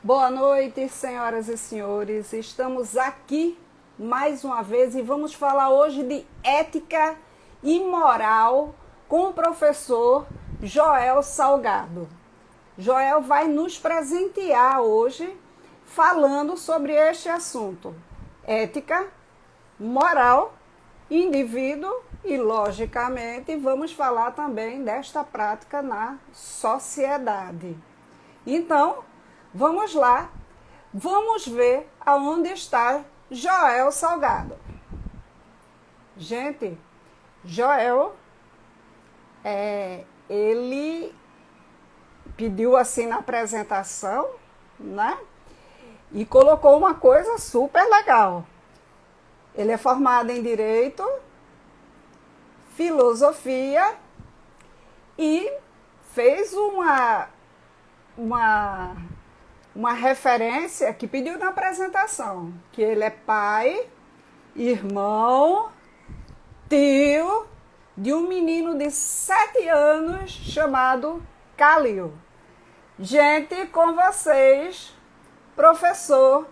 Boa noite, senhoras e senhores. Estamos aqui mais uma vez e vamos falar hoje de ética e moral com o professor Joel Salgado. Joel vai nos presentear hoje falando sobre este assunto: ética, moral, indivíduo e, logicamente, vamos falar também desta prática na sociedade. Então, vamos lá, vamos ver aonde está Joel Salgado. Gente, Joel, ele pediu assim na apresentação, né? E colocou uma coisa super legal. Ele é formado em Direito, Filosofia e fez uma referência que pediu na apresentação, que ele é pai, irmão, tio de um menino de 7 anos chamado Calil. Gente, com vocês, professor.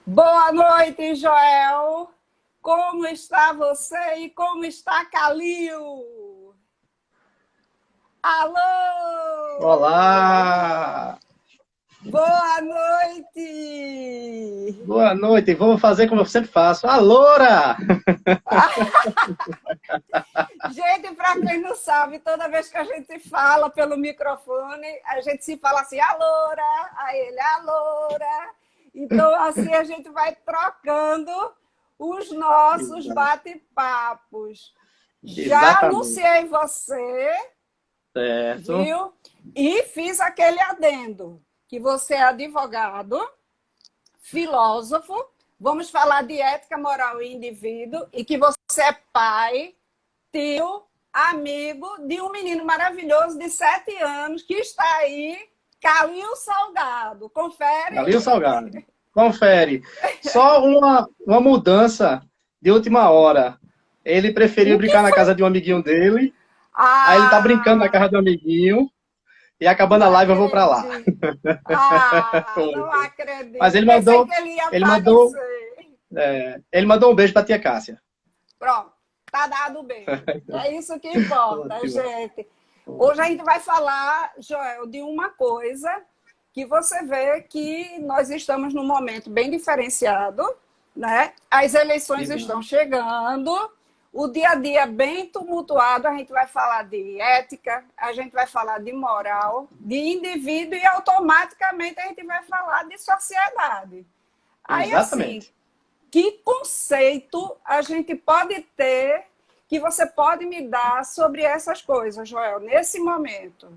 Boa noite, Joel. Como está você e como está Calil? Alô! Olá! Boa noite! Boa noite! Vamos fazer como eu sempre faço. Aloura! Gente, para quem não sabe, toda vez que a gente fala pelo microfone, a gente se fala assim, aloura, aí ele, aloura. Então, assim, a gente vai trocando os nossos bate-papos. Já anunciei você, certo, viu? E fiz aquele adendo, que você é advogado, filósofo, vamos falar de ética, moral e indivíduo, e que você é pai, tio, amigo de um menino maravilhoso de 7 anos que está aí, Calil Salgado. Confere. Calil Salgado. Confere. Só uma mudança de última hora. Ele preferiu brincar na casa de um amiguinho dele. Aí ele tá brincando na casa do amiguinho. E acabando a live, eu vou pra lá. Não acredito. Mas ele mandou. Ele mandou um beijo pra tia Cássia. Pronto, tá dado o beijo. É isso que importa, gente. Hoje a gente vai falar, Joel, de uma coisa que você vê que nós estamos num momento bem diferenciado, né? As eleições estão chegando, o dia a dia é bem tumultuado, a gente vai falar de ética, a gente vai falar de moral, de indivíduo e automaticamente a gente vai falar de sociedade. Aí, exatamente. Assim, que conceito a gente pode ter que você pode me dar sobre essas coisas, Joel, nesse momento?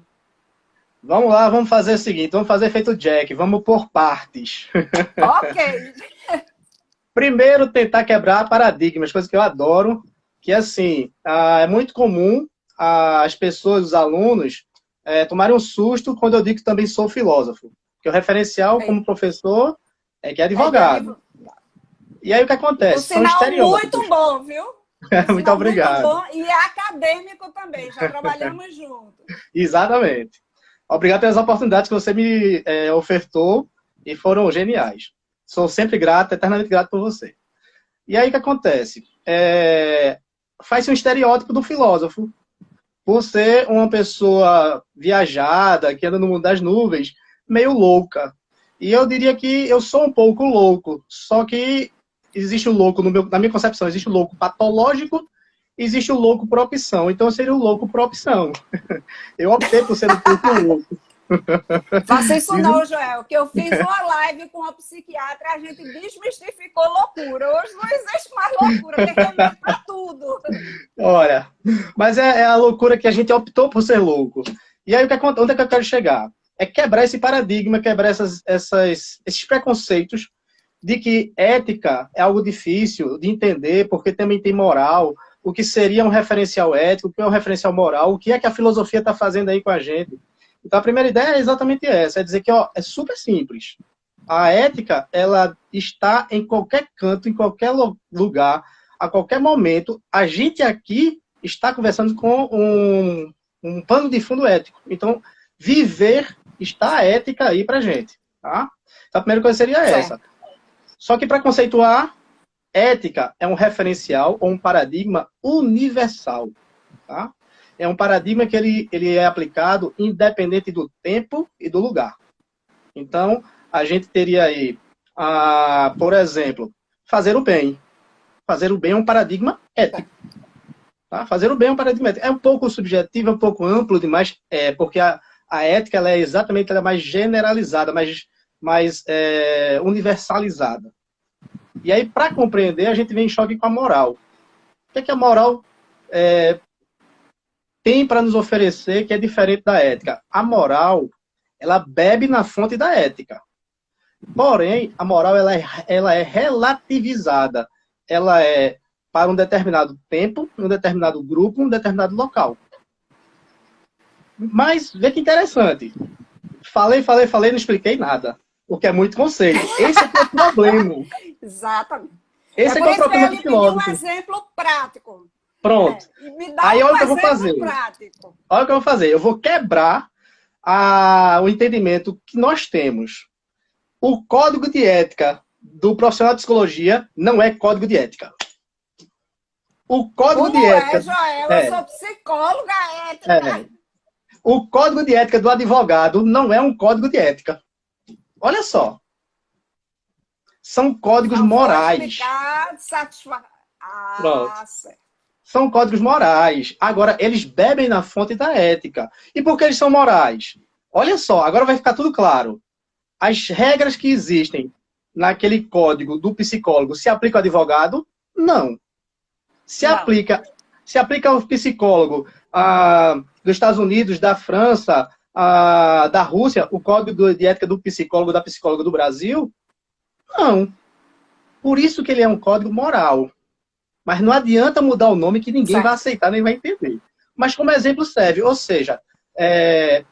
Vamos lá, vamos fazer o seguinte, vamos fazer feito Jack, vamos por partes. Ok. Primeiro, tentar quebrar paradigmas, coisa que eu adoro, que assim, é muito comum as pessoas, os alunos, tomarem um susto quando eu digo que também sou filósofo. Porque o referencial como professor é que é advogado. E aí o que acontece? São estereótipos. Muito bom, viu? Muito obrigado. Muito bom, e é acadêmico também, já trabalhamos juntos. Exatamente. Obrigado pelas oportunidades que você me ofertou e foram geniais. Sou sempre grato, eternamente grato por você. E aí o que acontece? Faz-se um estereótipo do filósofo. Por ser uma pessoa viajada, que anda no mundo das nuvens, meio louca. E eu diria que eu sou um pouco louco, só que existe o louco, na minha concepção, existe o louco patológico, existe o louco por opção. Então eu seria o louco por opção. Eu optei por ser um pouco louco. Faça isso não, Joel, que eu fiz uma live com uma psiquiatra, a gente desmistificou loucura. Hoje não existe mais loucura, tem remédio pra tudo. Olha, mas é a loucura que a gente optou por ser louco. E aí, onde é que eu quero chegar? É quebrar esse paradigma, quebrar esses preconceitos de que ética é algo difícil de entender, porque também tem moral, o que seria um referencial ético, o que é um referencial moral, o que é que a filosofia está fazendo aí com a gente. Então, a primeira ideia é exatamente essa, é dizer que é super simples. A ética, ela está em qualquer canto, em qualquer lugar, a qualquer momento. A gente aqui está conversando com um pano de fundo ético. Então, viver está a ética aí pra gente. Tá? Então, a primeira coisa seria essa. Só que para conceituar, ética é um referencial ou um paradigma universal. Tá? É um paradigma que ele é aplicado independente do tempo e do lugar. Então, a gente teria aí, por exemplo, fazer o bem. Fazer o bem é um paradigma ético. Tá? Fazer o bem é um paradigma ético. É um pouco subjetivo, é um pouco amplo demais, porque a ética ela é exatamente ela é mais generalizada, mais universalizada. E aí, para compreender, a gente vem em choque com a moral. O que é que a moral tem para nos oferecer que é diferente da ética? A moral, ela bebe na fonte da ética. Porém, a moral ela é relativizada. Ela é para um determinado tempo, um determinado grupo, um determinado local. Mas, vê que interessante. Falei, não expliquei nada. O que é muito conceito. Esse é o problema. Exatamente. Esse é o problema do filósofo. Um exemplo prático. Pronto. Me dá aí olha o que eu vou exemplo fazer. prático. Olha o que eu vou fazer. Eu vou quebrar o entendimento que nós temos. O código de ética do profissional de psicologia não é código de ética. O código de ética... Joel, eu sou psicóloga ética. O código de ética do advogado não é um código de ética. Olha só. São códigos morais. São códigos morais. Agora, eles bebem na fonte da ética. E por que eles são morais? Olha só, agora vai ficar tudo claro. As regras que existem naquele código do psicólogo se aplicam ao advogado? Não. Se aplica ao psicólogo dos Estados Unidos, da França, da Rússia, o código de ética do psicólogo, da psicóloga do Brasil? Não. Por isso que ele é um código moral. Mas não adianta mudar o nome que ninguém vai aceitar nem vai entender. Mas como exemplo serve. Ou seja,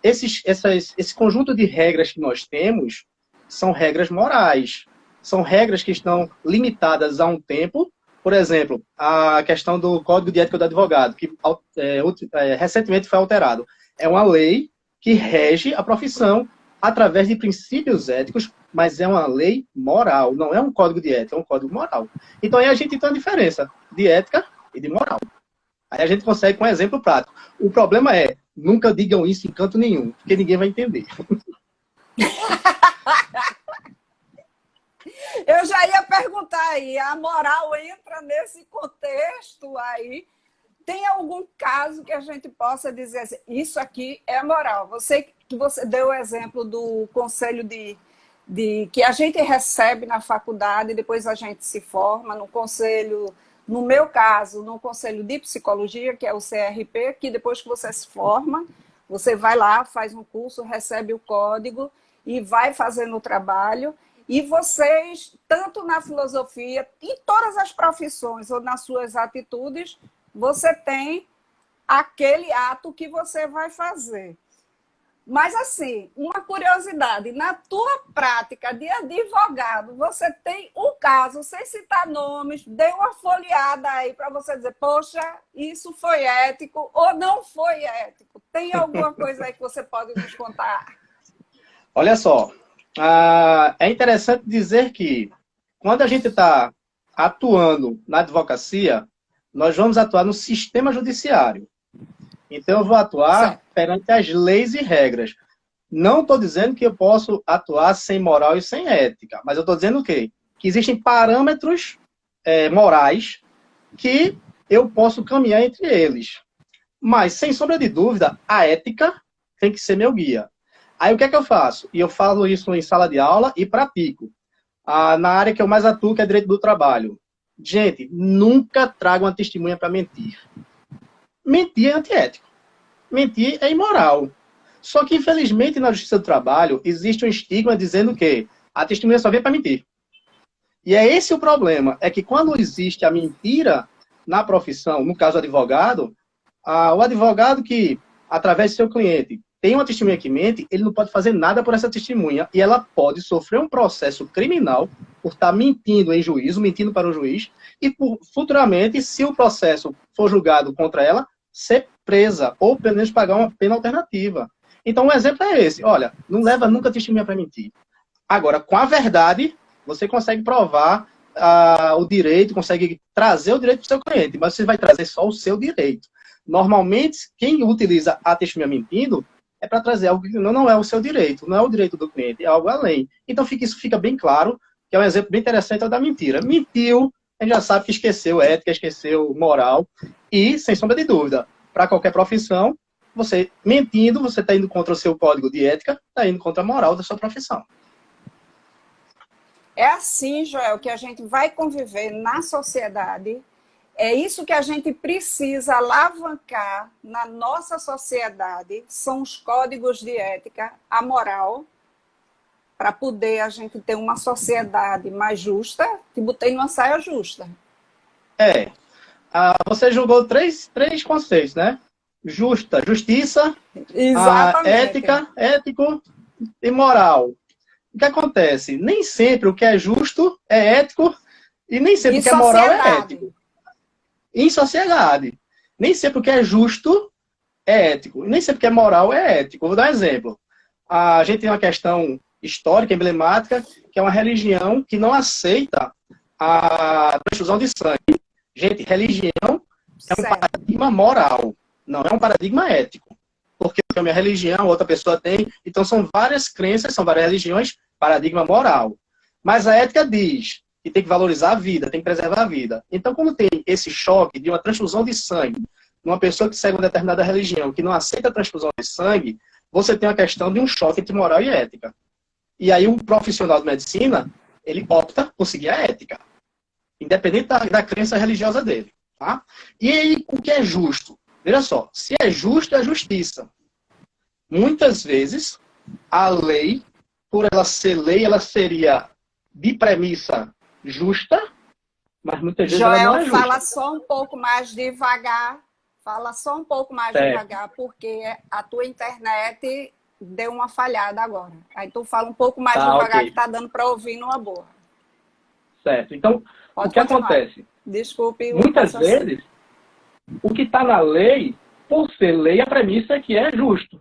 esse conjunto de regras que nós temos são regras morais. São regras que estão limitadas a um tempo. Por exemplo, a questão do Código de Ética do Advogado, que recentemente foi alterado. É uma lei que rege a profissão através de princípios éticos, mas é uma lei moral. Não é um código de ética, é um código moral. Então aí a gente tem a diferença de ética e de moral. Aí a gente consegue com um exemplo prático. O problema é, nunca digam isso em canto nenhum, porque ninguém vai entender. Eu já ia perguntar aí, a moral entra nesse contexto aí? Tem algum caso que a gente possa dizer assim, isso aqui é moral? Você deu o exemplo do conselho que a gente recebe na faculdade, depois a gente se forma no conselho, no meu caso, no conselho de psicologia, que é o CRP, que depois que você se forma, você vai lá, faz um curso, recebe o código e vai fazendo o trabalho. E vocês, tanto na filosofia, em todas as profissões ou nas suas atitudes, você tem aquele ato que você vai fazer. Mas, assim, uma curiosidade, na tua prática de advogado, você tem um caso, sem citar nomes, dê uma folheada aí para você dizer, poxa, isso foi ético ou não foi ético. Tem alguma coisa aí que você pode nos contar? Olha só. É interessante dizer que quando a gente está atuando na advocacia, nós vamos atuar no sistema judiciário. Então, eu vou atuar perante as leis e regras. Não estou dizendo que eu posso atuar sem moral e sem ética, mas eu estou dizendo o quê? Que existem parâmetros morais que eu posso caminhar entre eles. Mas, sem sombra de dúvida, a ética tem que ser meu guia. Aí o que é que eu faço? E eu falo isso em sala de aula e pratico. Na área que eu mais atuo, que é direito do trabalho. Gente, nunca traga uma testemunha para mentir. Mentir é antiético. Mentir é imoral. Só que, infelizmente, na justiça do trabalho, existe um estigma dizendo que a testemunha só vem para mentir. E é esse o problema. É que quando existe a mentira na profissão, no caso advogado, o advogado que, através do seu cliente, tem uma testemunha que mente, ele não pode fazer nada por essa testemunha e ela pode sofrer um processo criminal por estar mentindo em juízo, mentindo para o juiz e futuramente, se o processo for julgado contra ela, ser presa ou pelo menos pagar uma pena alternativa. Então, um exemplo é esse. Olha, não leva nunca testemunha para mentir. Agora, com a verdade, você consegue provar o direito, consegue trazer o direito do seu cliente, mas você vai trazer só o seu direito. Normalmente, quem utiliza a testemunha mentindo é para trazer algo que não é o seu direito, não é o direito do cliente, é algo além. Então, isso fica bem claro, que é um exemplo bem interessante é o da mentira. Mentiu, a gente já sabe que esqueceu ética, esqueceu moral, e, sem sombra de dúvida, para qualquer profissão, você mentindo, você está indo contra o seu código de ética, está indo contra a moral da sua profissão. É assim, Joel, que a gente vai conviver na sociedade. É isso que a gente precisa alavancar na nossa sociedade, são os códigos de ética, a moral, para poder a gente ter uma sociedade mais justa. Te botei numa saia justa. Você julgou três conceitos, né? Justa, justiça, ética, ético e moral. O que acontece? Nem sempre o que é justo é ético e nem sempre o que é moral é ético. Em sociedade. Nem sempre o que é justo é ético. Nem sempre o que é moral é ético. Vou dar um exemplo. A gente tem uma questão histórica, emblemática, que é uma religião que não aceita a transfusão de sangue. Gente, religião é um paradigma moral, não é um paradigma ético. Porque a minha religião, outra pessoa tem. Então são várias crenças, são várias religiões, paradigma moral. Mas a ética diz que tem que valorizar a vida, tem que preservar a vida. Então, quando tem esse choque de uma transfusão de sangue, numa pessoa que segue uma determinada religião, que não aceita a transfusão de sangue, você tem a questão de um choque entre moral e ética. E aí um profissional de medicina, ele opta por seguir a ética, independente da crença religiosa dele. Tá? E aí, o que é justo? Veja só, se é justo, é justiça. Muitas vezes, a lei, por ela ser lei, ela seria de premissa justa, mas muitas vezes ela não é justa. Fala só um pouco mais devagar. Fala só um pouco mais devagar, porque a tua internet deu uma falhada agora. Aí tu fala um pouco mais devagar, que tá dando para ouvir numa boa. Certo. Então, o que acontece? Desculpe. Muitas vezes, o que está na lei, por ser lei, a premissa é que é justo.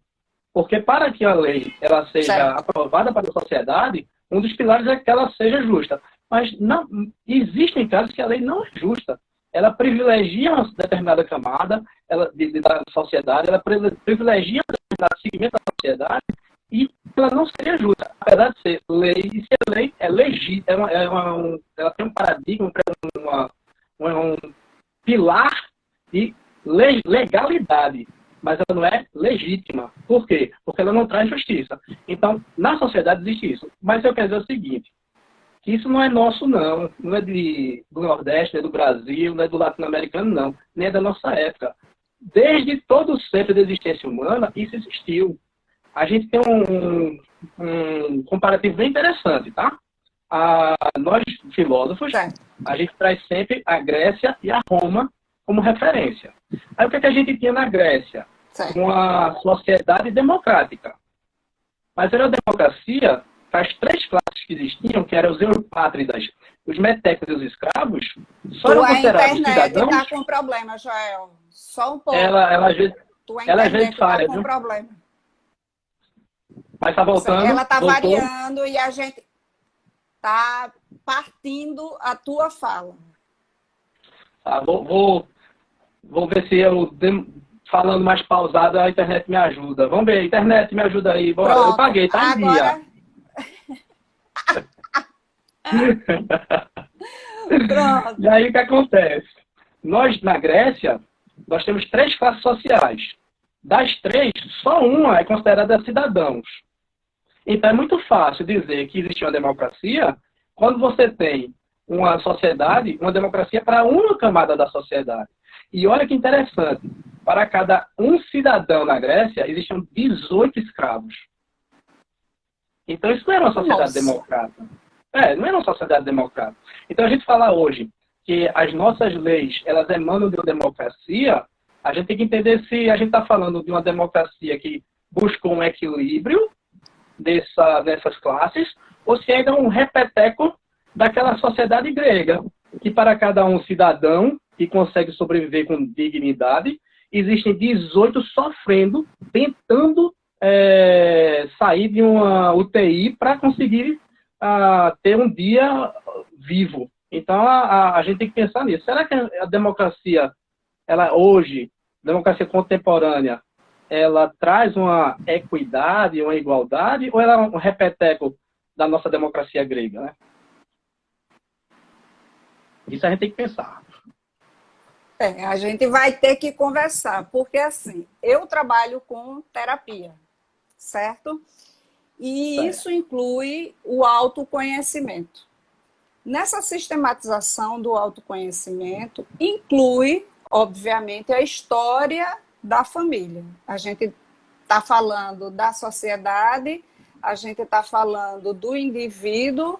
Porque para que a lei ela seja aprovada para a sociedade, um dos pilares é que ela seja justa. Mas não, existem casos que a lei não é justa. Ela privilegia uma determinada camada da sociedade, ela privilegia um determinado segmento da sociedade e ela não seria justa. Apesar de ser lei, e ser lei é legítima, ela tem um paradigma, um pilar de legalidade, mas ela não é legítima. Por quê? Porque ela não traz justiça. Então, na sociedade existe isso. Mas eu quero dizer o seguinte, que isso não é nosso, não. Não é do Nordeste, não é do Brasil, não é do latino-americano, não. Nem é da nossa época. Desde todo o sempre da existência humana, isso existiu. A gente tem um comparativo bem interessante, tá? Nós, filósofos, a gente traz sempre a Grécia e a Roma como referência. Aí o que a gente tinha na Grécia? Uma sociedade democrática. Mas era a democracia, as três classes que existiam, que eram os europátridas, os metecos e os escravos, só eram considerados cidadãos... A internet está com problema, Joel. Só um pouco. Ela às vezes falha, com problema. Mas está voltando. Ela está variando e a gente está partindo a tua fala. Tá, vou ver se eu, falando mais pausado, a internet me ajuda. Vamos ver, internet me ajuda aí. Bora. Eu paguei, tá em dia. Pronto. E aí o que acontece? Nós, na Grécia, nós temos três classes sociais. Das três, só uma é considerada cidadãos. Então é muito fácil dizer que existe uma democracia quando você tem uma sociedade, uma democracia para uma camada da sociedade. E olha que interessante, para cada um cidadão na Grécia, existiam 18 escravos. Então isso não era uma sociedade democrática. Não era uma sociedade democrática. Então a gente fala hoje que as nossas leis, elas emanam de uma democracia, a gente tem que entender se a gente está falando de uma democracia que buscou um equilíbrio dessas classes, ou se ainda é um repeteco daquela sociedade grega, que para cada um cidadão que consegue sobreviver com dignidade, existem 18 sofrendo, tentando sair de uma UTI para conseguir ter um dia vivo. Então, a gente tem que pensar nisso. Será que a democracia, ela hoje, democracia contemporânea, ela traz uma equidade, uma igualdade, ou ela é um repeteco da nossa democracia grega, né? Isso a gente tem que pensar. A gente vai ter que conversar, porque assim, eu trabalho com terapia, certo? E Certo. isso inclui o autoconhecimento. Nessa sistematização do autoconhecimento, inclui, obviamente, a história da família. A gente está falando da sociedade, a gente está falando do indivíduo.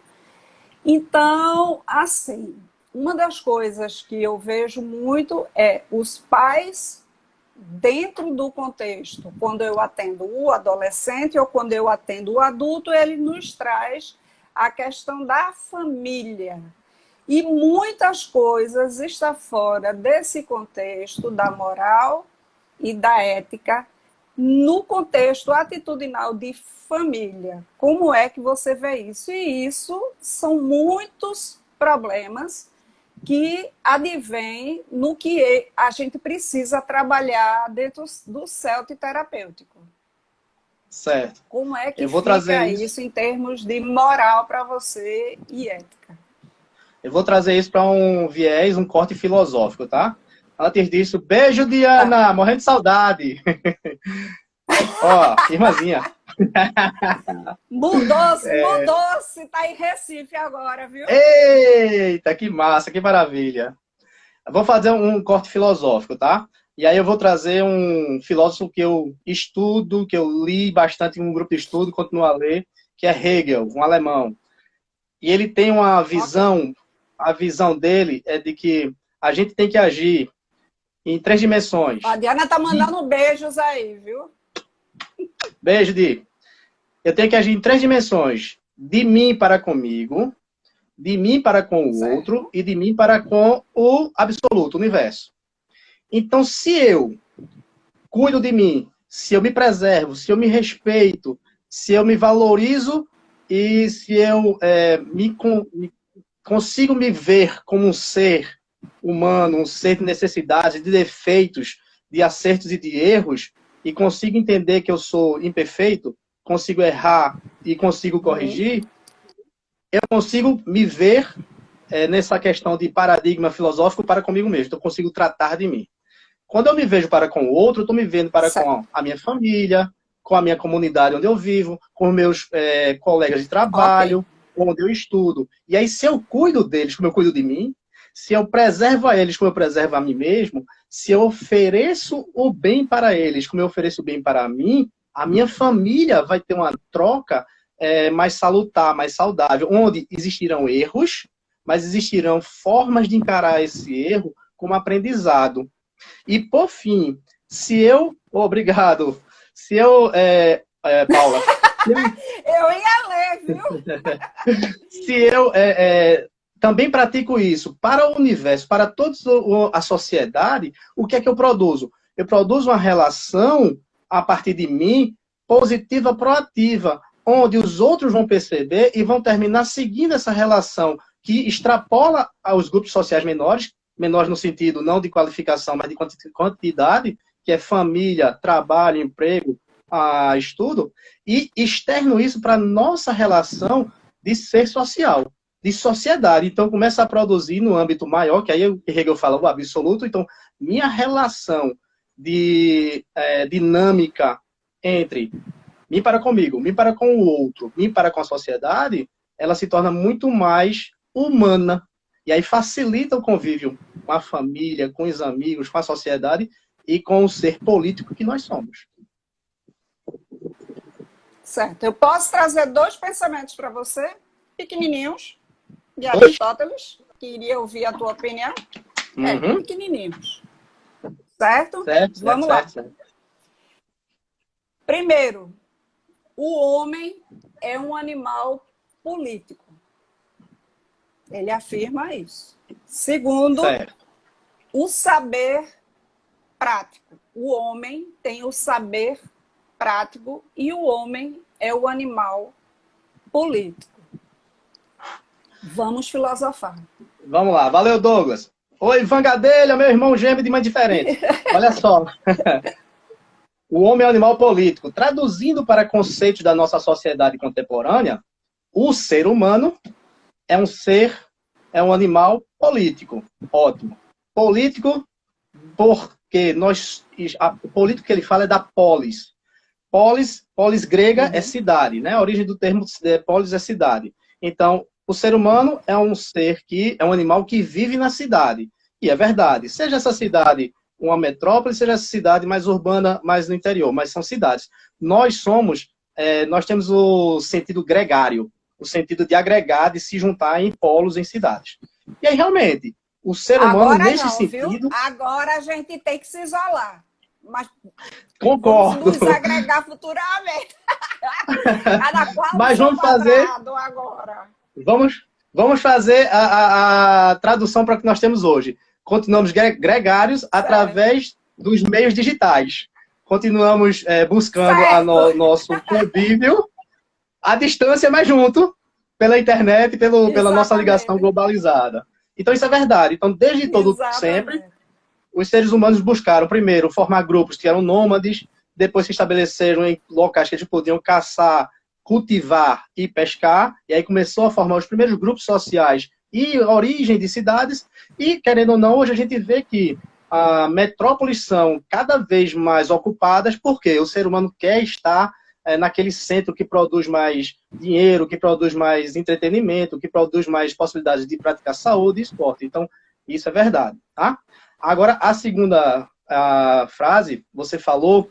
Então, assim, uma das coisas que eu vejo muito é os pais dentro do contexto, quando eu atendo o adolescente ou quando eu atendo o adulto, ele nos traz a questão da família. E muitas coisas estão fora desse contexto da moral e da ética, no contexto atitudinal de família. Como é que você vê isso? E isso são muitos problemas que advém no que a gente precisa trabalhar dentro do CELT terapêutico. Certo. Como é que Eu vou trazer fica isso. isso em termos de moral para você e ética? Eu vou trazer isso para um viés, um corte filosófico, tá? Antes disso, beijo, Tá. Diana! Morrendo de saudade! Ó, irmãzinha. Mudou-se, tá em Recife agora, viu? Eita, que massa, que maravilha. Eu vou fazer um corte filosófico, tá? E aí eu vou trazer um filósofo que eu estudo, que eu li bastante em um grupo de estudo, continuo a ler, que é Hegel, um alemão. E ele tem uma Ok. visão, a visão dele é de que a gente tem que agir em 3 dimensões. A Diana tá mandando beijos aí, viu? Beijo, Di. Eu tenho que agir em 3 dimensões. De mim para comigo, de mim para com o outro Certo. e de mim para com o absoluto, o universo. Então, se eu cuido de mim, se eu me preservo, se eu me respeito, se eu me valorizo e se eu consigo me ver como um ser humano, um ser de necessidades, de defeitos, de acertos e de erros, e consigo entender que eu sou imperfeito, consigo errar e consigo corrigir, eu consigo me ver nessa questão de paradigma filosófico para comigo mesmo. Então, eu consigo tratar de mim. Quando eu me vejo para com o outro, eu estou me vendo para Certo. com a minha família, com a minha comunidade onde eu vivo, com meus colegas de Ok. trabalho, onde eu estudo. E aí, se eu cuido deles como eu cuido de mim, se eu preservo a eles como eu preservo a mim mesmo, se eu ofereço o bem para eles como eu ofereço o bem para mim, a minha família vai ter uma troca mais salutar, mais saudável, onde existirão erros, mas existirão formas de encarar esse erro como aprendizado. E, por fim, se eu. Obrigado. Se eu. Paula. Eu ia ler, viu? Se eu também pratico isso para o universo, para toda a sociedade, o que é que eu produzo? Eu produzo uma relação, a partir de mim, positiva, proativa, onde os outros vão perceber e vão terminar seguindo essa relação que extrapola aos grupos sociais menores, menores no sentido não de qualificação, mas de quantidade, que é família, trabalho, emprego, estudo, e externo isso para a nossa relação de ser social, de sociedade. Então, começa a produzir no âmbito maior, que aí o Hegel fala o absoluto. Então, minha relação de dinâmica entre mim para comigo, mim para com o outro, mim para com a sociedade, ela se torna muito mais humana. E aí facilita o convívio com a família, com os amigos, com a sociedade e com o ser político que nós somos. Certo. Eu posso trazer dois pensamentos para você, pequenininhos, de Oxe. Aristóteles, que iria ouvir a tua opinião. Uhum. Pequenininhos. Certo? Certo, certo, Vamos lá. certo, certo. Primeiro, o homem é um animal político. Ele afirma isso. Segundo, Certo. o saber prático. O homem tem o saber prático e o homem é o animal político. Vamos filosofar. Vamos lá. Valeu, Douglas. Oi, Ivan Gadelha, meu irmão gêmeo de mãe diferente. Olha só. O homem é um animal político. Traduzindo para conceitos da nossa sociedade contemporânea, o ser humano é um animal político. Ótimo. Político porque o político que ele fala é da polis. Polis grega é cidade, né? A origem do termo polis é cidade. Então, o ser humano é um animal que vive na cidade. E é verdade. Seja essa cidade uma metrópole, seja essa cidade mais urbana, mais no interior, mas são cidades. Nós temos o sentido gregário, o sentido de agregar, de se juntar em polos, em cidades. E aí, realmente, o ser humano, Agora nesse não, sentido... viu? Agora a gente tem que se isolar. Mas Concordo. vamos nos agregar futuramente. Cada qual mas seu vamos fazer... agora. Vamos fazer a tradução para o que nós temos hoje. Continuamos gregários através dos meios digitais. Continuamos buscando nosso convívio à distância, mas junto, pela internet, pela nossa ligação globalizada. Então, isso é verdade. Então, desde todo sempre, os seres humanos buscaram, primeiro, formar grupos que eram nômades, depois se estabeleceram em locais que eles podiam caçar, cultivar e pescar, e aí começou a formar os primeiros grupos sociais e origem de cidades, e, querendo ou não, hoje a gente vê que as metrópoles são cada vez mais ocupadas, porque o ser humano quer estar naquele centro que produz mais dinheiro, que produz mais entretenimento, que produz mais possibilidades de praticar saúde e esporte. Então, isso é verdade, tá? Agora, a segunda frase, você falhou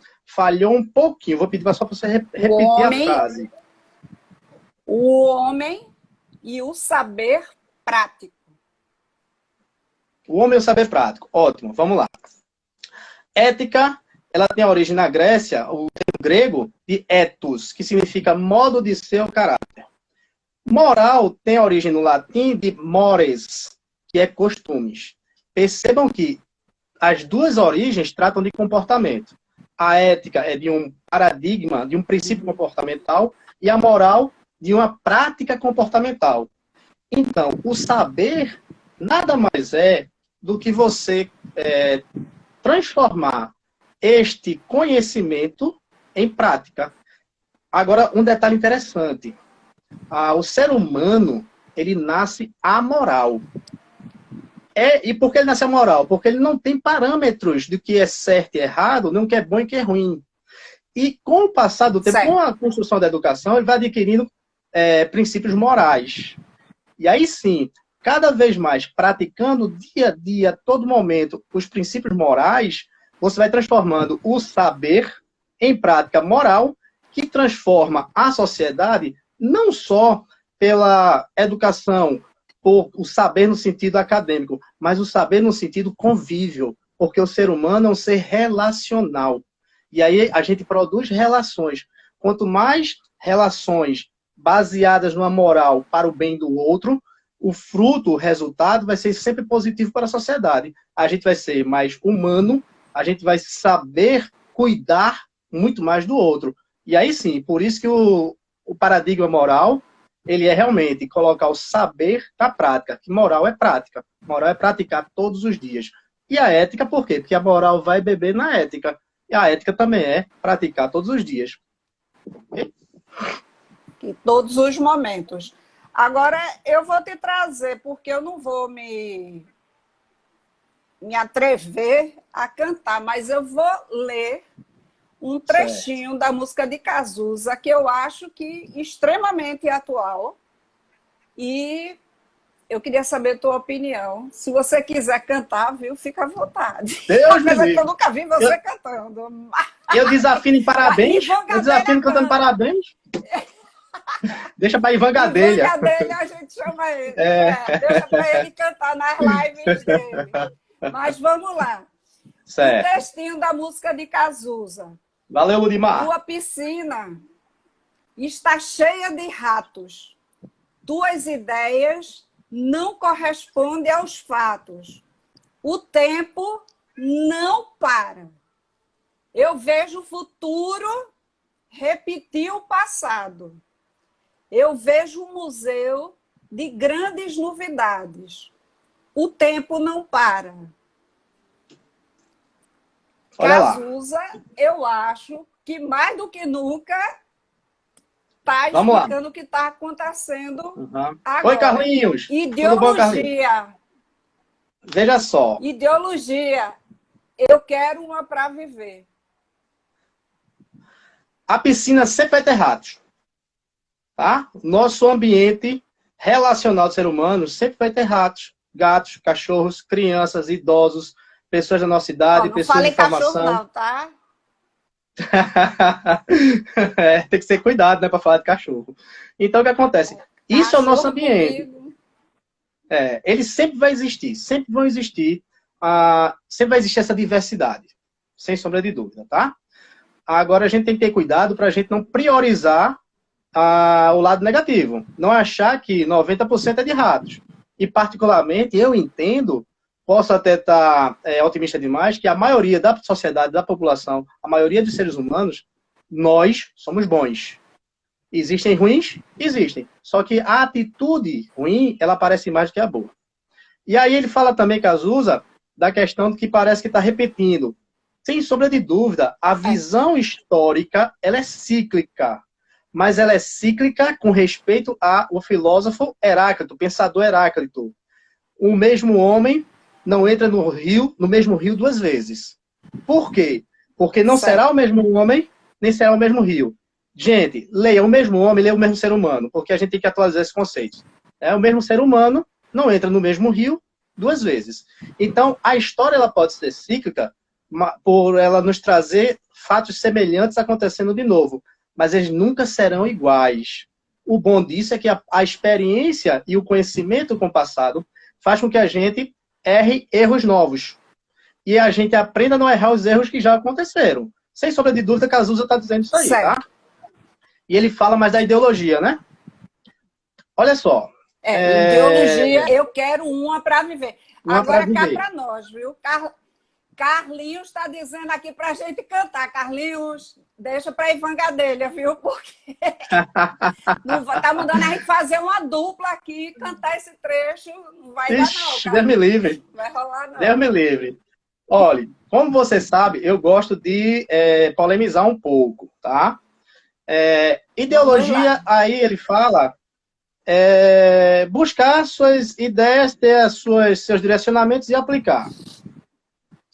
um pouquinho. Vou pedir só para você repetir a frase. O homem e o saber prático. O homem e o saber prático. Ótimo, vamos lá. Ética, ela tem a origem na Grécia, o termo grego, de ethos, que significa modo de ser ou caráter. Moral tem a origem no latim de mores, que é costumes. Percebam que as duas origens tratam de comportamento. A ética é de um paradigma, de um princípio comportamental, e a moral de uma prática comportamental. Então, o saber nada mais é do que você transformar este conhecimento em prática. Agora, um detalhe interessante. O ser humano, ele nasce amoral. E por que ele nasce amoral? Porque ele não tem parâmetros do que é certo e errado, nem o que é bom e o que é ruim. E com o passar do tempo, com a construção da educação, ele vai adquirindo princípios morais. E aí sim, cada vez mais praticando dia a dia, a todo momento, os princípios morais, você vai transformando o saber em prática moral, que transforma a sociedade não só pela educação, por o saber no sentido acadêmico, mas o saber no sentido convívio, porque o ser humano é um ser relacional. E aí a gente produz relações. Quanto mais relações baseadas numa moral para o bem do outro, o fruto, o resultado vai ser sempre positivo para a sociedade. A gente vai ser mais humano, a gente vai saber cuidar muito mais do outro. E aí sim, por isso que o paradigma moral, ele é realmente colocar o saber na prática, que moral é prática. Moral é praticar todos os dias. E a ética, por quê? Porque a moral vai beber na ética. E a ética também é praticar todos os dias. Okay? Em todos os momentos. Agora, eu vou te trazer, porque eu não vou me atrever a cantar, mas eu vou ler um trechinho da música de Cazuza, que eu acho que extremamente atual. E eu queria saber a tua opinião. Se você quiser cantar, viu, fica à vontade. Apesar que eu nunca vi você cantando. Eu desafio em parabéns. Eu desafio cantando parabéns. Deixa para Ivan Gadelha. Ivan Gadelha, a gente chama ele. Deixa para ele cantar nas lives dele. Mas vamos lá. Certo. Um textinho da música de Cazuza. Valeu, Ludimar. Tua piscina está cheia de ratos. Tuas ideias não correspondem aos fatos. O tempo não para. Eu vejo o futuro repetir o passado. Eu vejo o museu de grandes novidades. O tempo não para. Olha lá. Cazuza, eu acho que mais do que nunca está Vamos lá. explicando o que está acontecendo Uhum. agora. Oi, Carlinhos. Tudo bom, Carlinhos? Ideologia. Veja só. Ideologia. Eu quero uma para viver. A piscina sempre vai ter ratos. Tá? Nosso ambiente relacional do ser humano sempre vai ter ratos, gatos, cachorros, crianças, idosos, pessoas da nossa idade, Não pessoas de falei cachorro formação. não, tá? Tem que ser cuidado, né, para falar de cachorro. Então, o que acontece? Isso é o nosso ambiente. Ele sempre vai existir, sempre vão existir, sempre vai existir essa diversidade, sem sombra de dúvida, tá? Agora, a gente tem que ter cuidado para a gente não priorizar o lado negativo. Não achar que 90% é de ratos. E, particularmente, eu entendo, posso até estar otimista demais, que a maioria da sociedade, da população, a maioria dos seres humanos, nós somos bons. Existem ruins? Existem. Só que a atitude ruim, ela parece mais do que a boa. E aí ele fala também, Cazuza, da questão de que parece que está repetindo. Sem sombra de dúvida, a visão histórica, ela é cíclica. Mas ela é cíclica com respeito ao filósofo Heráclito, pensador Heráclito. O mesmo homem não entra no mesmo rio duas vezes. Por quê? Porque não será o mesmo homem, nem será o mesmo rio. Gente, leia o mesmo homem, leia o mesmo ser humano, porque a gente tem que atualizar esse conceito. O mesmo ser humano não entra no mesmo rio duas vezes. Então, a história ela pode ser cíclica por ela nos trazer fatos semelhantes acontecendo de novo. Mas eles nunca serão iguais. O bom disso é que a experiência e o conhecimento com o passado faz com que a gente erre erros novos. E a gente aprenda a não errar os erros que já aconteceram. Sem sombra de dúvida, Cazuza está dizendo isso aí, tá? E ele fala mais da ideologia, né? Olha só. Ideologia, eu quero uma para viver. Agora cá viver. para nós, viu? Carlinhos está dizendo aqui para a gente cantar. Carlinhos, deixa para Ivan Gadelha, viu? Porque não tá mandando a gente fazer uma dupla aqui, cantar esse trecho. Não vai dar, não, Deus me livre. Não vai rolar, não. Deus me livre. Olha, como você sabe, eu gosto de polemizar um pouco, tá? Ideologia, aí ele fala buscar suas ideias, ter seus direcionamentos e aplicar.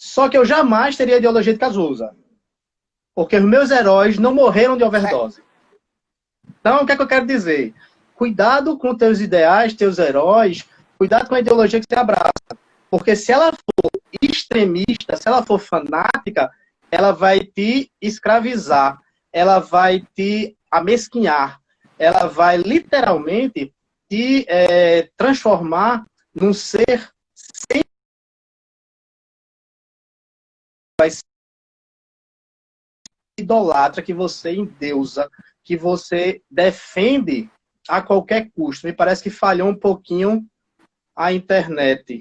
Só que eu jamais teria a ideologia de Cazuza. Porque os meus heróis não morreram de overdose. Então, o que é que eu quero dizer? Cuidado com teus ideais, teus heróis, cuidado com a ideologia que você abraça. Porque se ela for extremista, se ela for fanática, ela vai te escravizar, ela vai te amesquinhar, ela vai literalmente te transformar num ser sem idolatra, que você endeusa, que você defende a qualquer custo. Me parece que falhou um pouquinho a internet.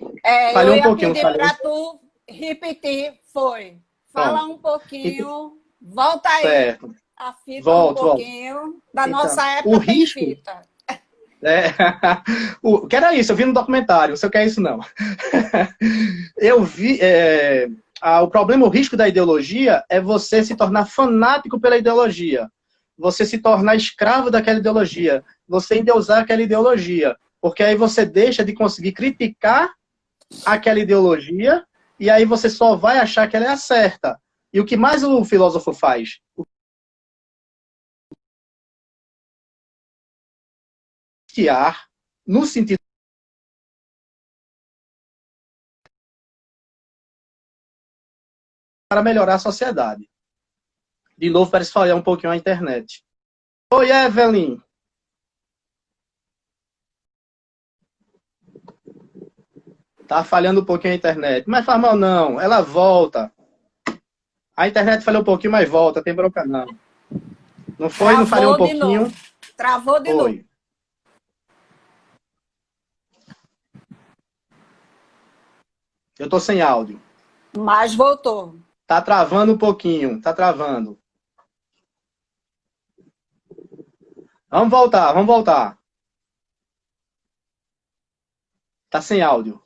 Falhou eu ia um pouquinho. pedir para tu repetir, foi. Fala um pouquinho, volta aí. Certo. A fita Volto, um pouquinho. Da então, nossa época o risco, tem fita. que era isso, eu vi no documentário, você quer isso não. Eu vi, o problema, o risco da ideologia é você se tornar fanático pela ideologia, você se tornar escravo daquela ideologia, você endeusar aquela ideologia, porque aí você deixa de conseguir criticar aquela ideologia e aí você só vai achar que ela é a certa. E o que mais o filósofo faz? No sentido para melhorar a sociedade. De novo, parece falhar um pouquinho a internet. Oi, Evelyn. Tá falhando um pouquinho a internet. Mas faz mal não, ela volta. A internet falhou um pouquinho, mas volta, tem bronca não. Não foi? Não falhou um pouquinho? Travou de novo. Eu tô sem áudio. Mas voltou. Tá travando um pouquinho, tá travando. Vamos voltar, vamos voltar. Tá sem áudio.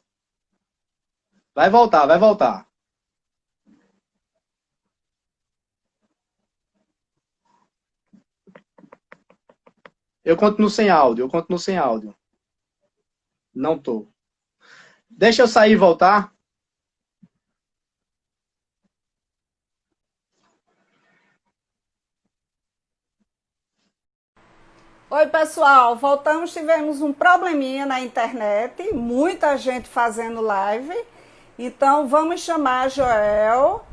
Vai voltar, vai voltar. Eu continuo sem áudio, eu continuo sem áudio. Não tô. Deixa eu sair e voltar. Oi, pessoal, voltamos, tivemos um probleminha na internet, muita gente fazendo live, então vamos chamar Joel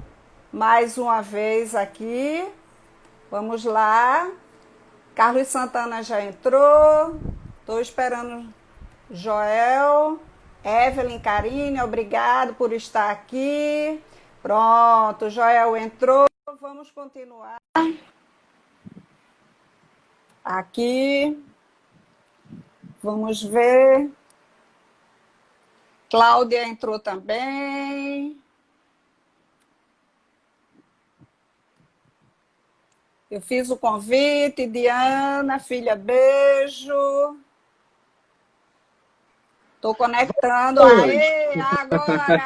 mais uma vez aqui, vamos lá, Carlos Santana já entrou, estou esperando Joel, Evelyn Carine, obrigado por estar aqui, pronto, Joel entrou, vamos continuar. Aqui, vamos ver. Cláudia entrou também. Eu fiz o convite. Diana, filha, beijo. Estou conectando. Aê, agora!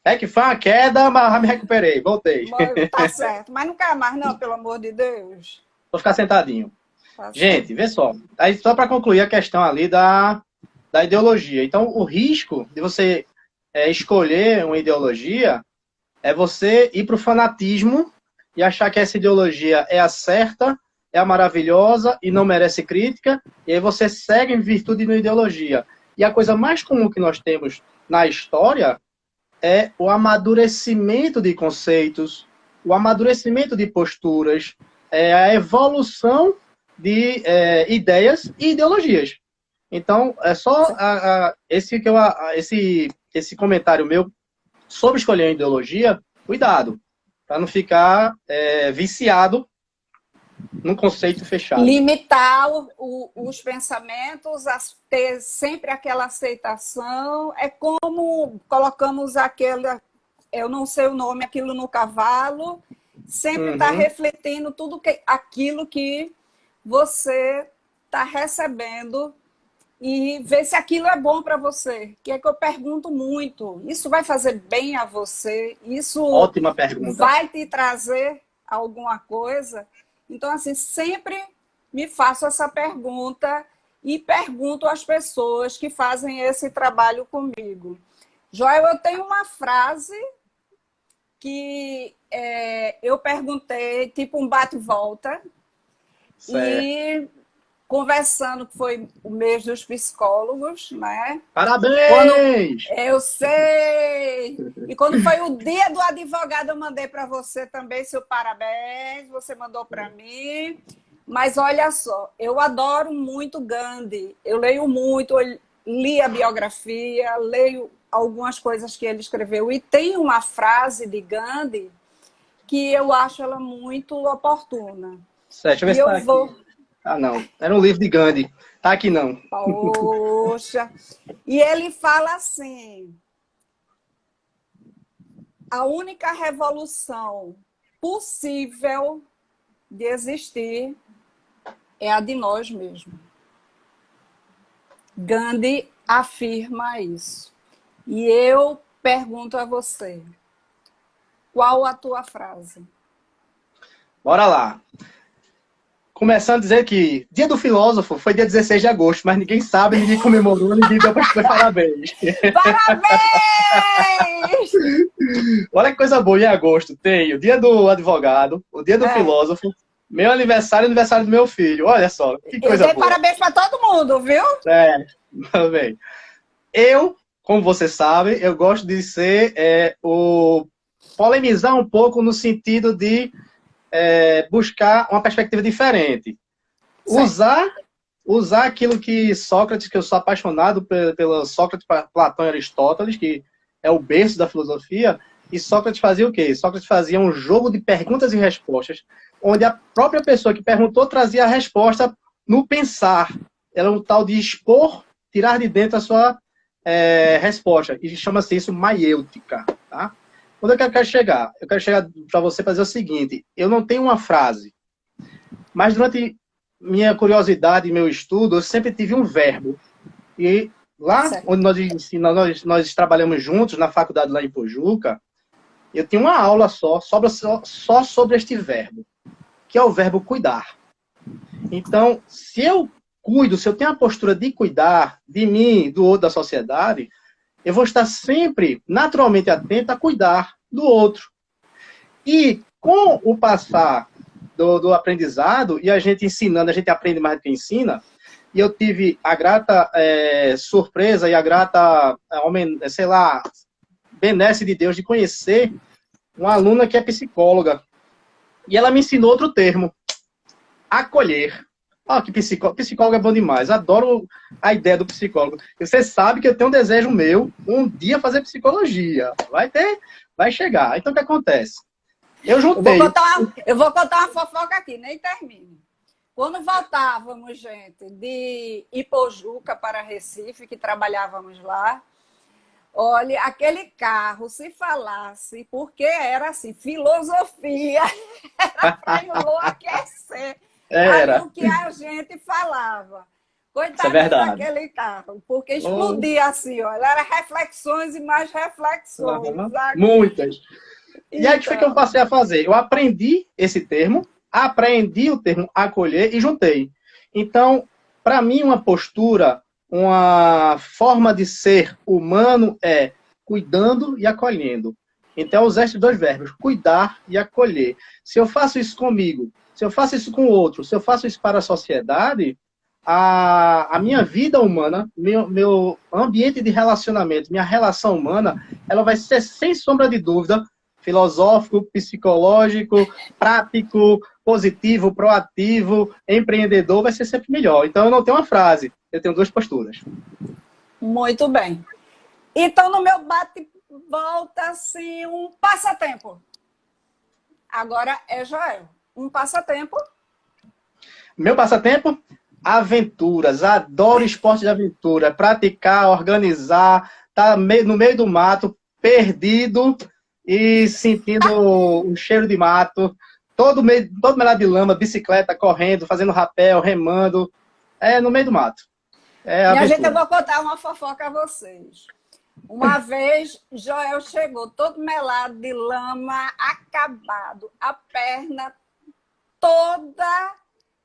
É que foi uma queda, mas já me recuperei. Voltei. Tá certo. Mas não quer mais, não, pelo amor de Deus. Vou ficar sentadinho. Tá Gente, certo. vê só. Aí, só para concluir a questão ali da ideologia. Então, o risco de você escolher uma ideologia é você ir para o fanatismo e achar que essa ideologia é a certa, é a maravilhosa e não merece crítica, e aí você segue em virtude de uma ideologia. E a coisa mais comum que nós temos na história é o amadurecimento de conceitos, o amadurecimento de posturas, a evolução de ideias e ideologias. Então, é só esse comentário meu sobre escolher a ideologia, cuidado, para não ficar viciado num conceito fechado. Limitar os pensamentos, ter sempre aquela aceitação. É como colocamos eu não sei o nome, aquilo no cavalo, sempre está refletindo aquilo que você está recebendo e ver se aquilo é bom para você. Que é que eu pergunto muito. Isso vai fazer bem a você? Isso Ótima pergunta. Vai te trazer alguma coisa? Então, assim, sempre me faço essa pergunta e pergunto às pessoas que fazem esse trabalho comigo. Joel, eu tenho uma frase que eu perguntei, tipo um bate-volta, e conversando, que foi o mês dos psicólogos, né? Parabéns! Eu sei! E quando foi o dia do advogado, eu mandei para você também seu parabéns, você mandou para mim. Mas olha só, eu adoro muito Gandhi, eu leio muito, eu li a biografia, leio algumas coisas que ele escreveu, e tem uma frase de Gandhi que eu acho ela muito oportuna. Deixa eu ver se tá aqui. Ah, não. Era um livro de Gandhi. Tá aqui, não. Poxa. E ele fala assim: a única revolução possível de existir é a de nós mesmos. Gandhi afirma isso. E eu pergunto a você, qual a tua frase? Bora lá. Começando a dizer que dia do filósofo foi dia 16 de agosto, mas ninguém sabe, ninguém comemorou, ninguém deu parabéns. Parabéns! Olha que coisa boa, em agosto tem o dia do advogado, o dia do filósofo, meu aniversário e o aniversário do meu filho. Olha só, que coisa boa. Eu dei parabéns para todo mundo, viu? Bem. Eu, como você sabe, eu gosto de ser polemizar um pouco no sentido de buscar uma perspectiva diferente. Usar aquilo que Sócrates, que eu sou apaixonado pelo Sócrates, Platão e Aristóteles, que é o berço da filosofia, e Sócrates fazia o quê? Sócrates fazia um jogo de perguntas e respostas, onde a própria pessoa que perguntou trazia a resposta no pensar. Era um tal de expor, tirar de dentro a sua resposta. E chama-se isso maiêutica, tá? Onde eu quero chegar? Eu quero chegar para você para dizer o seguinte: eu não tenho uma frase, mas durante minha curiosidade e meu estudo, eu sempre tive um verbo. E lá Certo. onde nós ensinamos, nós trabalhamos juntos, na faculdade lá em Pojuca, eu tinha uma aula só sobre este verbo, que é o verbo cuidar. Então, se eu cuido, se eu tenho a postura de cuidar de mim, do outro, da sociedade, eu vou estar sempre, naturalmente atento a cuidar do outro. E com o passar do aprendizado, e a gente ensinando, a gente aprende mais do que ensina, e eu tive a grata surpresa e a grata, sei lá, benesse de Deus de conhecer uma aluna que é psicóloga. E ela me ensinou outro termo, acolher. Ó, que psicólogo é bom demais. Adoro a ideia do psicólogo. Você sabe que eu tenho um desejo meu, um dia fazer psicologia. Vai chegar. Então, o que acontece? Eu juntei. Eu vou contar uma fofoca aqui, nem termino. Quando voltávamos, gente, de Ipojuca para Recife, que trabalhávamos lá, olha, aquele carro, se falasse, porque era assim, filosofia, era para enlouquecer. Era. O que a gente falava. Isso é Coitado verdade. daquele carro, porque explodia assim, olha, era reflexões e mais reflexões. Muitas. E aí, o que foi que eu Então, passei a fazer? Eu aprendi esse termo, aprendi o termo acolher e juntei. Então, para mim, uma postura, uma forma de ser humano é cuidando e acolhendo. Então, eu uso esses dois verbos, cuidar e acolher. Se eu faço isso comigo, se eu faço isso com o outro, se eu faço isso para a sociedade, a minha vida humana, meu ambiente de relacionamento, minha relação humana, ela vai ser, sem sombra de dúvida, filosófico, psicológico, prático, positivo, proativo, empreendedor, vai ser sempre melhor. Então, eu não tenho uma frase, eu tenho duas posturas. muito bem. Então, no meu bate-volta, assim, um passatempo. Agora é Joel. Um passatempo. Meu passatempo? Aventuras. Adoro esporte de aventura. Praticar, organizar, tá no meio do mato, perdido e sentindo o cheiro de mato. Todo melado de lama, bicicleta, correndo, fazendo rapel, remando. É no meio do mato. É Minha gente, eu aventura. vou contar uma fofoca a vocês. Uma vez, Joel chegou todo melado de lama, acabado, a perna toda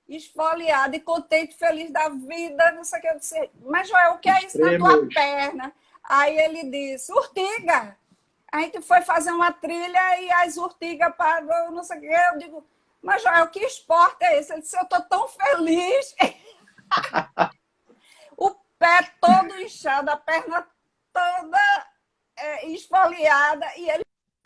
esfoliada e contente, feliz da vida, não sei o que. Eu disse, mas Joel, o que é isso na tua perna? Aí ele disse, urtiga. A gente foi fazer uma trilha e as urtigas parou, não sei o que. Eu digo, mas Joel, que esporte é esse? Ele disse, eu estou tão feliz. O pé todo inchado, a perna toda esfoliada, e ele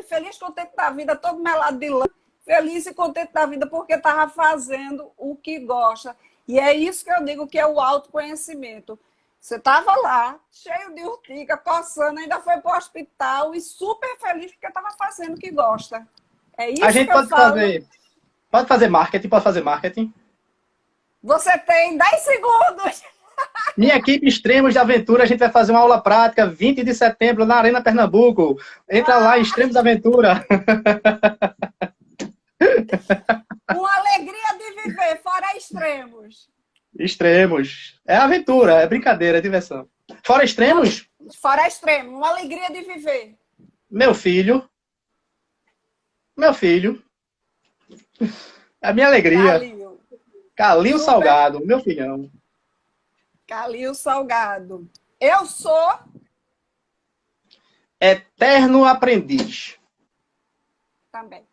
feliz, contente da vida, todo melado de lã, feliz e contente da vida, porque estava fazendo o que gosta. E é isso que eu digo que é o autoconhecimento. Você estava lá, cheio de urtiga, coçando, ainda foi para o hospital e super feliz porque estava fazendo o que gosta. É isso A gente que eu falo. Pode fazer marketing. Você tem 10 segundos. Minha equipe Extremos de Aventura, a gente vai fazer uma aula prática 20 de setembro na Arena Pernambuco. Entra lá, Extremos de Aventura. Uma alegria de viver, fora extremos. Extremos. É aventura, é brincadeira, é diversão. Fora extremos? Fora extremo, uma alegria de viver. Meu filho. É a minha alegria. Calil Salgado, meu filhão. Calil Salgado. Eu sou eterno aprendiz. Também.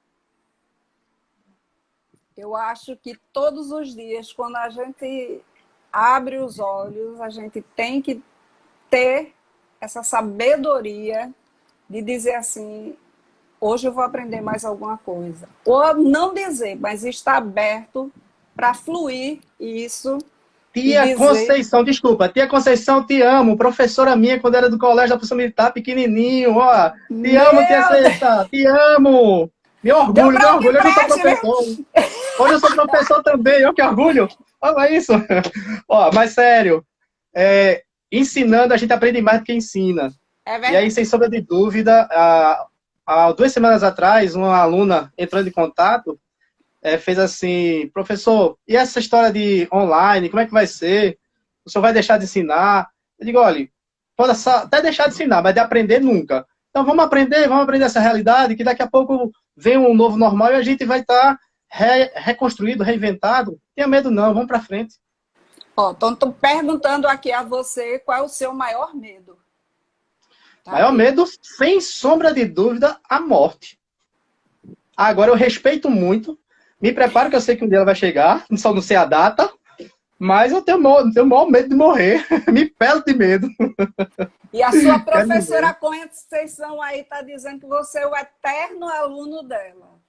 Eu acho que todos os dias, quando a gente abre os olhos, a gente tem que ter essa sabedoria de dizer assim, hoje eu vou aprender mais alguma coisa. Ou não dizer, mas estar aberto para fluir isso. Tia Conceição, desculpa, Tia Conceição, te amo. Professora minha, quando era do colégio da Polícia Militar, pequenininho, ó. Te amo, Tia Cesta, te amo. Me orgulho. Eu não sou professor. Hoje eu sou professor também, ó, que orgulho. Olha isso. Ó, mas sério, ensinando a gente aprende mais do que ensina. E aí, sem sombra de dúvida, há 2 semanas atrás, uma aluna entrando em contato, fez assim, professor, e essa história de online, como é que vai ser? O senhor vai deixar de ensinar? Eu digo, olha, pode até deixar de ensinar, mas de aprender nunca. Então vamos aprender essa realidade, que daqui a pouco vem um novo normal e a gente vai estar reconstruído, reinventado. Tenha medo não, vamos para frente. Ó, então estou perguntando aqui a você qual é o seu maior medo. Tá Maior aqui. medo, sem sombra de dúvida, a morte. Agora eu respeito muito, me preparo que eu sei que um dia ela vai chegar, só não sei a data, mas eu tenho o maior medo de morrer, me pelo de medo. E a sua Quero professora morrer. Conceição aí está dizendo que você é o eterno aluno dela.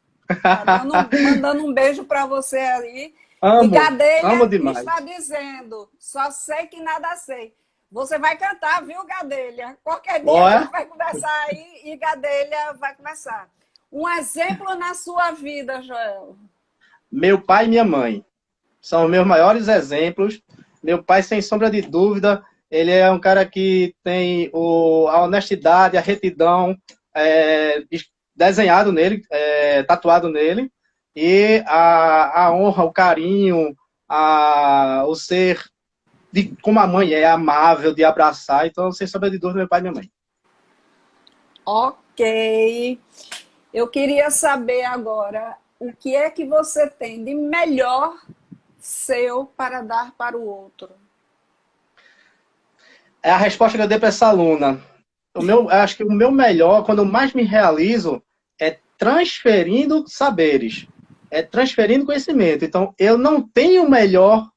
Tá mandando um beijo para você aí. E Amo Gadelha demais. está dizendo, só sei que nada sei. Você vai cantar, viu, Gadelha? Qualquer dia a Olha, gente vai conversar aí e Gadelha vai começar. Um exemplo na sua vida, Joel. meu pai e minha mãe são os meus maiores exemplos. Meu pai, sem sombra de dúvida, ele é um cara que tem a honestidade, a retidão desenhado nele, tatuado nele, e a honra, o carinho, o ser como a mãe é amável, de abraçar. Então, sem sombra de dúvida, meu pai e minha mãe. Ok. Eu queria saber agora o que é que você tem de melhor seu para dar para o outro. É a resposta que eu dei para essa aluna. Acho que o meu melhor, quando eu mais me realizo, é transferindo saberes, é transferindo conhecimento. Então, eu não tenho melhor,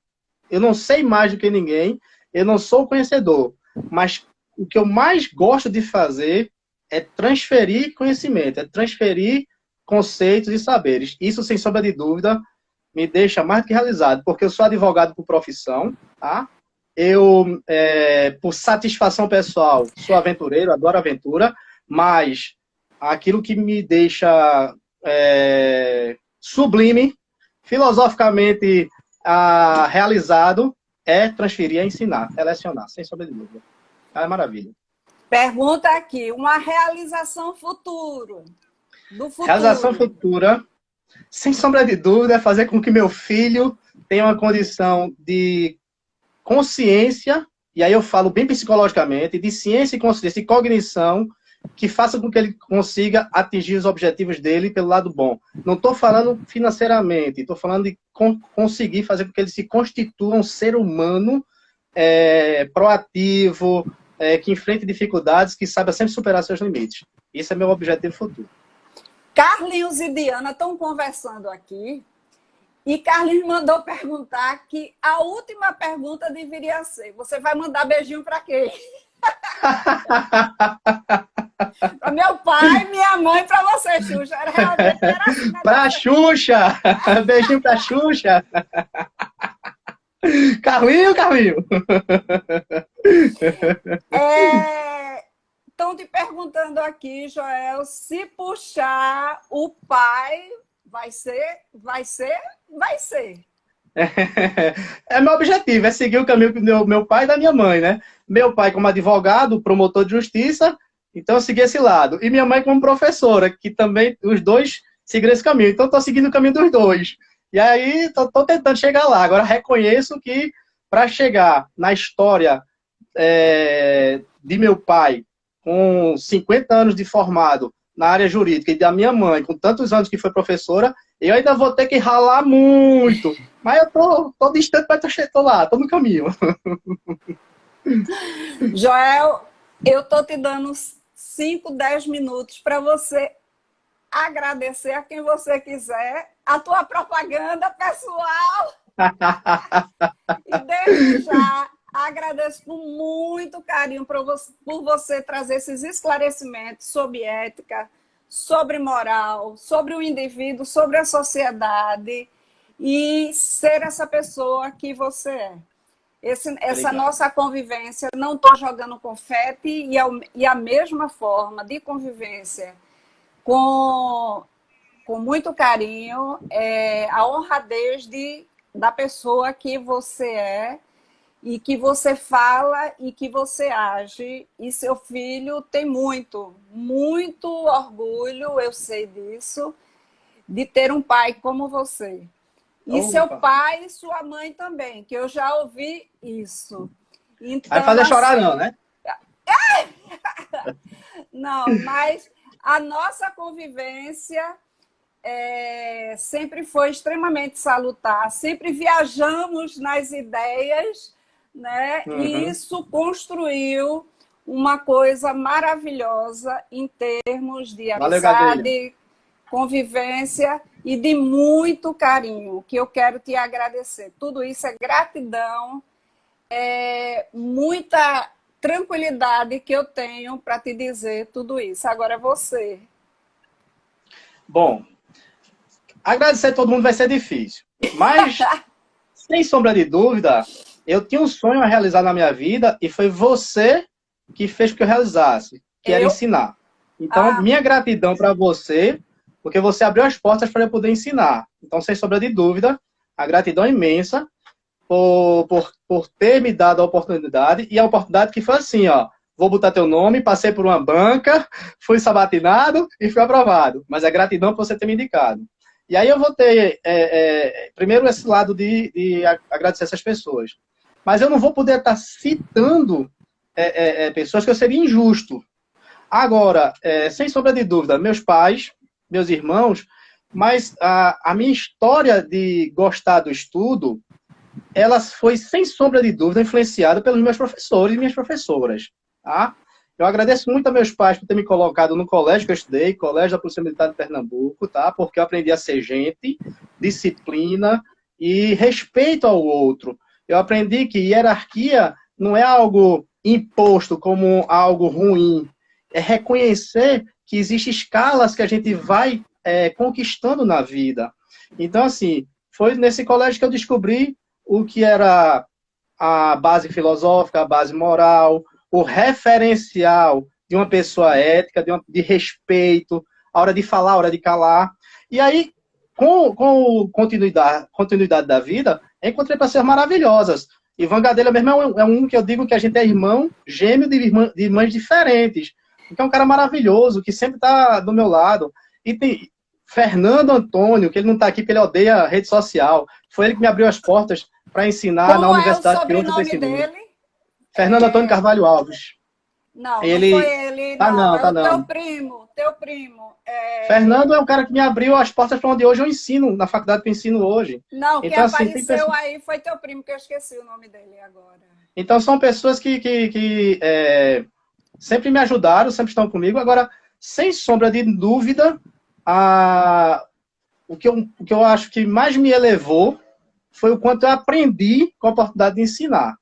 eu não sei mais do que ninguém, eu não sou conhecedor, mas o que eu mais gosto de fazer é transferir conhecimento, é transferir conceitos e saberes. Isso, sem sombra de dúvida, me deixa mais do que realizado, porque eu sou advogado por profissão, tá? Eu, por satisfação pessoal, sou aventureiro, adoro aventura, mas aquilo que me deixa sublime, filosoficamente realizado, é transferir, é ensinar, é lecionar, sem sombra de dúvida. É maravilha. Pergunta aqui, uma realização do Realização futuro. futura, sem sombra de dúvida, é fazer com que meu filho tenha uma condição de consciência, e aí eu falo bem psicologicamente, de ciência e consciência e cognição, que faça com que ele consiga atingir os objetivos dele pelo lado bom. Não estou falando financeiramente, estou falando de conseguir fazer com que ele se constitua um ser humano proativo, que enfrente dificuldades, que saiba sempre superar seus limites. Esse é meu objetivo futuro. Carlinhos e Diana estão conversando aqui e Carlinhos mandou perguntar que a última pergunta deveria ser: você vai mandar beijinho para quem? Para meu pai, minha mãe, para você, Xuxa. Realmente era assim, né? Pra Xuxa! Beijinho pra Xuxa! Carlinho, Carlinho! Estão te perguntando aqui, Joel, se puxar o pai, vai ser, vai ser, vai ser. É meu objetivo, é seguir o caminho do meu pai e da minha mãe, né? Meu pai como advogado, promotor de justiça, então eu segui esse lado. E minha mãe como professora, que também os dois seguiram esse caminho. Então estou seguindo o caminho dos dois. E aí estou tentando chegar lá. Agora reconheço que para chegar na história de meu pai, com 50 anos de formado na área jurídica, e da minha mãe, com tantos anos que foi professora, eu ainda vou ter que ralar muito. Mas eu tô distante, mas tô lá, tô no caminho. Joel, eu tô te dando 5, 10 minutos para você agradecer a quem você quiser, a tua propaganda pessoal. E desde já agradeço com muito carinho por você trazer esses esclarecimentos sobre ética, sobre moral, sobre o indivíduo, sobre a sociedade e ser essa pessoa que você é. Essa nossa convivência, não estou jogando confete e a mesma forma de convivência com muito carinho, a honradez da pessoa que você é e que você fala e que você age. E seu filho tem muito, muito orgulho, eu sei disso, de ter um pai como você. E seu pai e sua mãe também, que eu já ouvi isso. Vai Então, fazer chorar assim, não, né? não, mas a nossa convivência sempre foi extremamente salutar, sempre viajamos nas ideias, né? E Uhum. isso construiu uma coisa maravilhosa em termos de Valeu, Gadelha. amizade, convivência e de muito carinho, que eu quero te agradecer. Tudo isso é gratidão, muita tranquilidade que eu tenho para te dizer tudo isso. Agora é você. Bom, agradecer a todo mundo vai ser difícil. Mas, sem sombra de dúvida, eu tinha um sonho a realizar na minha vida e foi você que fez com que eu realizasse, que era Eu? ensinar. Então, Ah, minha gratidão para você, porque você abriu as portas para eu poder ensinar. Então, sem sombra de dúvida, a gratidão é imensa por ter me dado a oportunidade, e a oportunidade que foi assim, ó, vou botar teu nome, passei por uma banca, fui sabatinado e fui aprovado. Mas é gratidão por você ter me indicado. E aí eu vou ter, primeiro, esse lado de agradecer essas pessoas. Mas eu não vou poder estar citando pessoas que eu seria injusto. Agora, sem sombra de dúvida, meus pais, meus irmãos, mas a minha história de gostar do estudo, ela foi, sem sombra de dúvida, influenciada pelos meus professores e minhas professoras. Tá? Eu agradeço muito a meus pais por ter me colocado no colégio que eu estudei, Colégio da Polícia Militar de Pernambuco, tá? Porque eu aprendi a ser gente, disciplina e respeito ao outro. Eu aprendi que hierarquia não é algo imposto como algo ruim, é reconhecer que existem escalas que a gente vai conquistando na vida. Então, assim, foi nesse colégio que eu descobri o que era a base filosófica, a base moral, o referencial de uma pessoa ética, de respeito, a hora de falar, a hora de calar. E aí, com continuidade da vida, encontrei pessoas maravilhosas. Ivan Gadelha mesmo é um que eu digo que a gente é irmão gêmeo de mães diferentes. Porque é um cara maravilhoso, que sempre está do meu lado. E tem Fernando Antônio, que ele não está aqui porque ele odeia rede social. Foi ele que me abriu as portas para ensinar na como é o universidade que hoje eu estou sobrenome ensinando. dele? Fernando Antônio Carvalho Alves. Não, não foi Ele. ele, Tá não. não, É tá o teu não. primo, teu primo. Fernando é o cara que me abriu as portas para onde hoje eu ensino, na faculdade que eu ensino hoje. Não, quem Então, assim, tem apareceu pessoas. aí foi teu primo, que eu esqueci o nome dele agora. Então, são pessoas que sempre me ajudaram, sempre estão comigo. Agora, sem sombra de dúvida, o que eu acho que mais me elevou foi o quanto eu aprendi com a oportunidade de ensinar.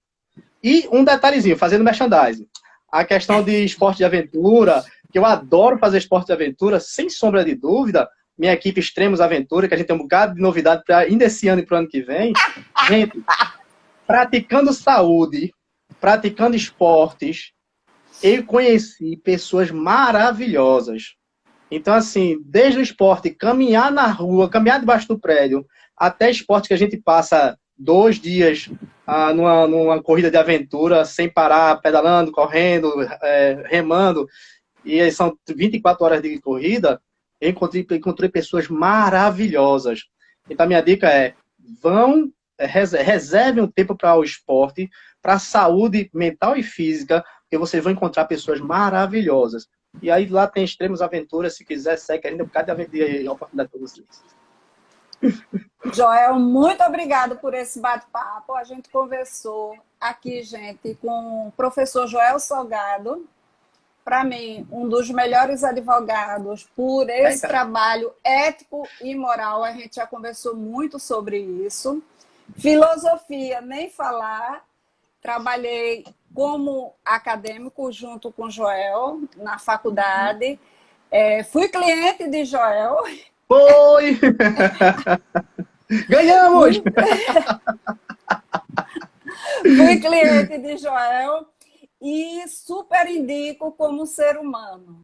E um detalhezinho, fazendo merchandising. A questão de esporte de aventura, que eu adoro fazer esporte de aventura, sem sombra de dúvida, minha equipe Extremos Aventura, que a gente tem um bocado de novidade para ainda esse ano e para o ano que vem. Gente, praticando saúde, praticando esportes, eu conheci pessoas maravilhosas. Então, assim, desde o esporte, caminhar na rua, caminhar debaixo do prédio, até esporte que a gente passa 2 dias numa corrida de aventura, sem parar, pedalando, correndo, remando, e aí são 24 horas de corrida, eu encontrei pessoas maravilhosas. Então, a minha dica é, reserve um tempo para o esporte, para a saúde mental e física, porque vocês vão encontrar pessoas maravilhosas. E aí lá tem Extremos Aventuras, se quiser, segue ainda um bocado de oportunidade para vocês. Joel, muito obrigado por esse bate-papo. A gente conversou aqui, gente, com o professor Joel Salgado, para mim, um dos melhores advogados por esse Eita. trabalho ético e moral. A gente já conversou muito sobre isso. Filosofia, nem falar. Trabalhei como acadêmico junto com Joel na faculdade. Fui cliente de Joel. Foi! Ganhamos! Fui cliente de Joel e super indico como ser humano.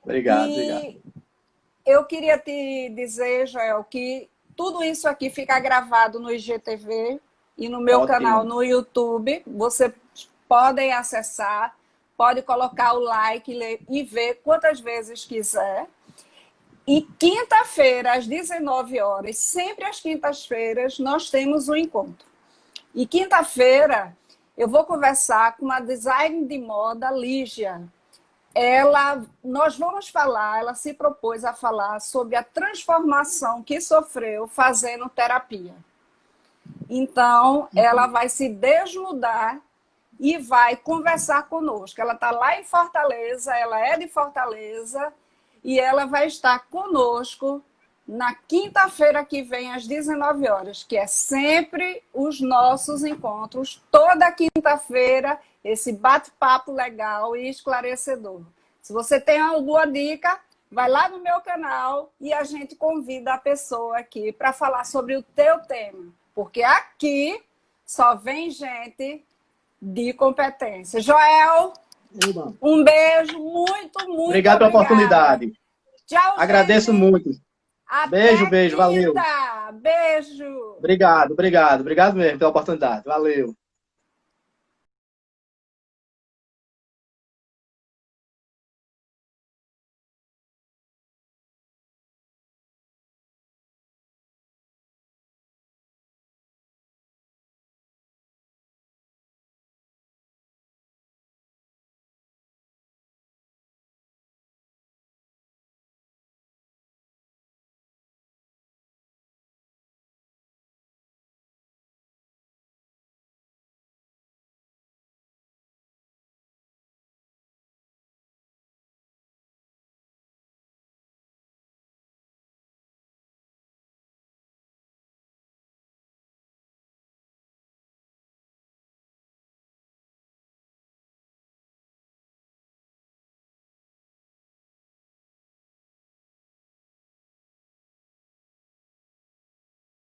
Obrigado, obrigado. E eu queria te dizer, Joel, que tudo isso aqui fica gravado no IGTV e no meu canal Ótimo. no YouTube. Vocês podem acessar, pode colocar o like e ver quantas vezes quiser. E quinta-feira, às 19 horas, sempre às quintas-feiras, nós temos um encontro. E quinta-feira Eu vou conversar com uma design de moda, Lígia. Nós vamos falar, ela se propôs a falar sobre a transformação que sofreu fazendo terapia. Então, ela vai se desnudar e vai conversar conosco. Ela está lá em Fortaleza, ela é de Fortaleza, e ela vai estar conosco na quinta-feira que vem, às 19 horas, que é sempre os nossos encontros, toda quinta-feira, esse bate-papo legal e esclarecedor. Se você tem alguma dica, vai lá no meu canal e a gente convida a pessoa aqui para falar sobre o teu tema, porque aqui só vem gente de competência. Joel, um beijo, muito Obrigado pela oportunidade. Tchau, agradeço gente. muito. Até Beijo, quinta. valeu. Beijo. Obrigado mesmo pela oportunidade. Valeu.